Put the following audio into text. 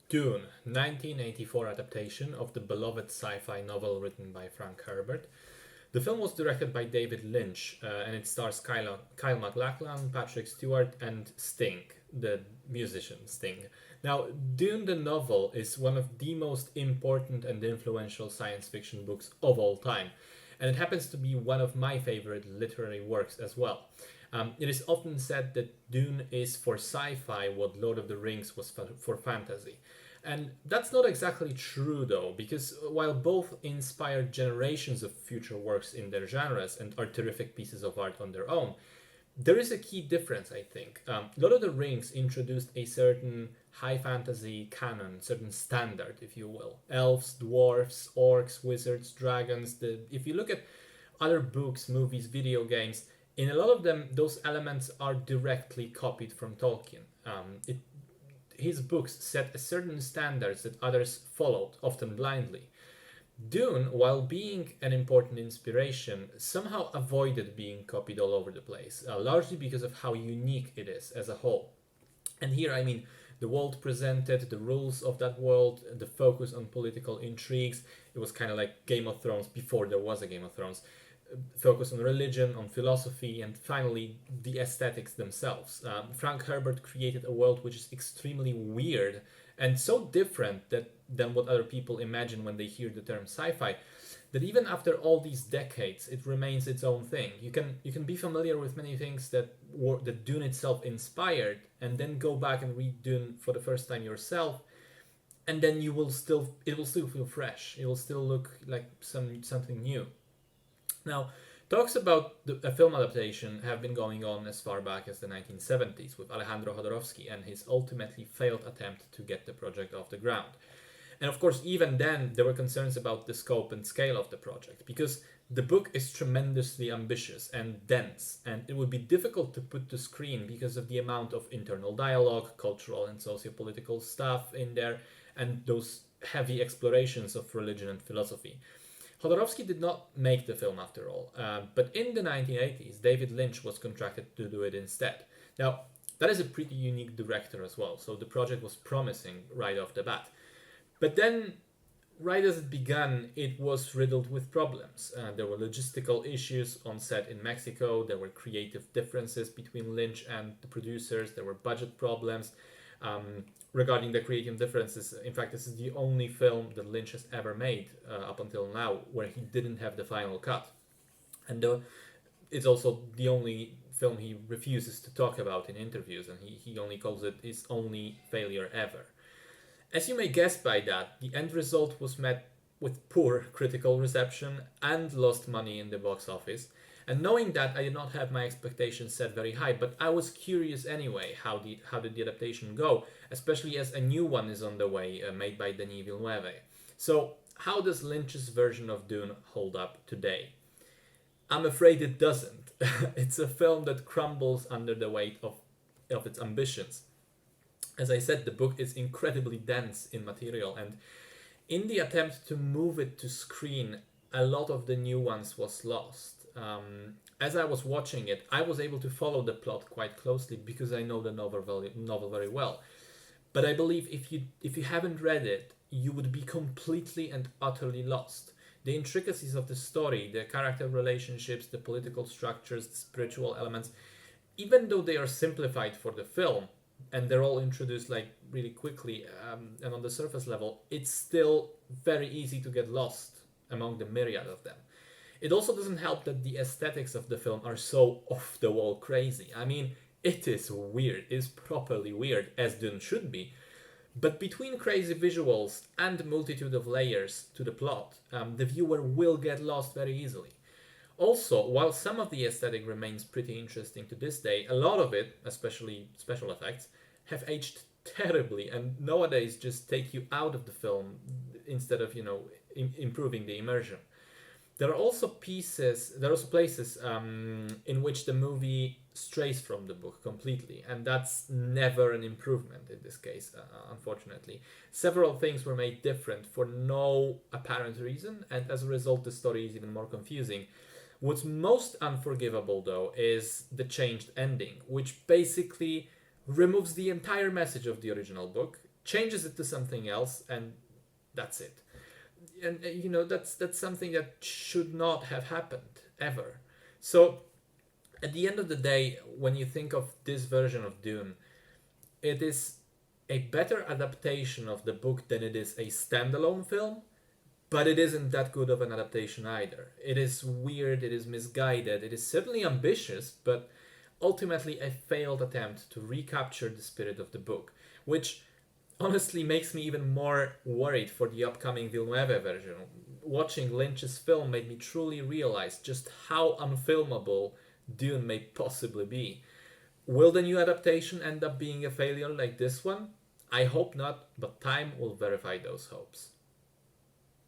Dune, 1984 adaptation of the beloved sci-fi novel written by Frank Herbert. The film was directed by David Lynch, and it stars Kyle MacLachlan, Patrick Stewart, and Sting, the musician Sting. Now, Dune the novel is one of the most important and influential science fiction books of all time, and it happens to be one of my favorite literary works as well. It is often said that Dune is for sci-fi what Lord of the Rings was for fantasy. And that's not exactly true though, because while both inspired generations of future works in their genres and are terrific pieces of art on their own, there is a key difference, I think. Lord of the Rings introduced a certain high fantasy canon, certain standard, if you will. Elves, dwarves, orcs, wizards, dragons. If you look at other books, movies, video games, in a lot of them, those elements are directly copied from Tolkien. His books set a certain standards that others followed, often blindly. Dune, while being an important inspiration, somehow avoided being copied all over the place, largely because of how unique it is as a whole. And here, I mean, the world presented, the rules of that world, the focus on political intrigues. It was kind of like Game of Thrones before there was a Game of Thrones. Focus on religion, on philosophy, and finally the aesthetics themselves. Frank Herbert created a world which is extremely weird and so different than what other people imagine when they hear the term sci-fi, that even after all these decades, it remains its own thing. You can be familiar with many things that Dune itself inspired, and then go back and read Dune for the first time yourself, and then it will still feel fresh. It will still look like something new. Now, talks about a film adaptation have been going on as far back as the 1970s with Alejandro Jodorowsky and his ultimately failed attempt to get the project off the ground. And of course, even then, there were concerns about the scope and scale of the project, because the book is tremendously ambitious and dense, and it would be difficult to put to screen because of the amount of internal dialogue, cultural and socio-political stuff in there, and those heavy explorations of religion and philosophy. Jodorowsky did not make the film after all, but in the 1980s, David Lynch was contracted to do it instead. Now, that is a pretty unique director as well, so the project was promising right off the bat. But then, right as it began, it was riddled with problems. There were logistical issues on set in Mexico, there were creative differences between Lynch and the producers, there were budget problems. Regarding the creative differences, in fact, this is the only film that Lynch has ever made up until now where he didn't have the final cut. And it's also the only film he refuses to talk about in interviews, and he only calls it his only failure ever. As you may guess by that, the end result was met with poor critical reception and lost money in the box office. And knowing that, I did not have my expectations set very high, but I was curious anyway how did the adaptation go, especially as a new one is on the way, made by Denis Villeneuve. So how does Lynch's version of Dune hold up today? I'm afraid it doesn't. It's a film that crumbles under the weight of its ambitions. As I said, the book is incredibly dense in material, and in the attempt to move it to screen, a lot of the nuance was lost. As I was watching it, I was able to follow the plot quite closely because I know the novel very well. But I believe if you haven't read it, you would be completely and utterly lost. The intricacies of the story, the character relationships, the political structures, the spiritual elements, even though they are simplified for the film and they're all introduced like really quickly and on the surface level, it's still very easy to get lost among the myriad of them. It also doesn't help that the aesthetics of the film are so off the wall crazy. I mean, it is weird, it is properly weird, as Dune should be. But between crazy visuals and multitude of layers to the plot, the viewer will get lost very easily. Also, while some of the aesthetic remains pretty interesting to this day, a lot of it, especially special effects, have aged terribly and nowadays just take you out of the film instead of, improving the immersion. There are also places in which the movie strays from the book completely, and that's never an improvement in this case, unfortunately. Several things were made different for no apparent reason, and as a result, the story is even more confusing. What's most unforgivable, though, is the changed ending, which basically removes the entire message of the original book, changes it to something else, and that's it. And that's something that should not have happened ever. So at the end of the day, when you think of this version of Dune, it is a better adaptation of the book than it is a standalone film, but it isn't that good of an adaptation either. It is weird, it is misguided, it is certainly ambitious, but ultimately a failed attempt to recapture the spirit of the book, which honestly makes me even more worried for the upcoming Villeneuve version. Watching Lynch's film made me truly realize just how unfilmable Dune may possibly be. Will the new adaptation end up being a failure like this one? I hope not, but time will verify those hopes.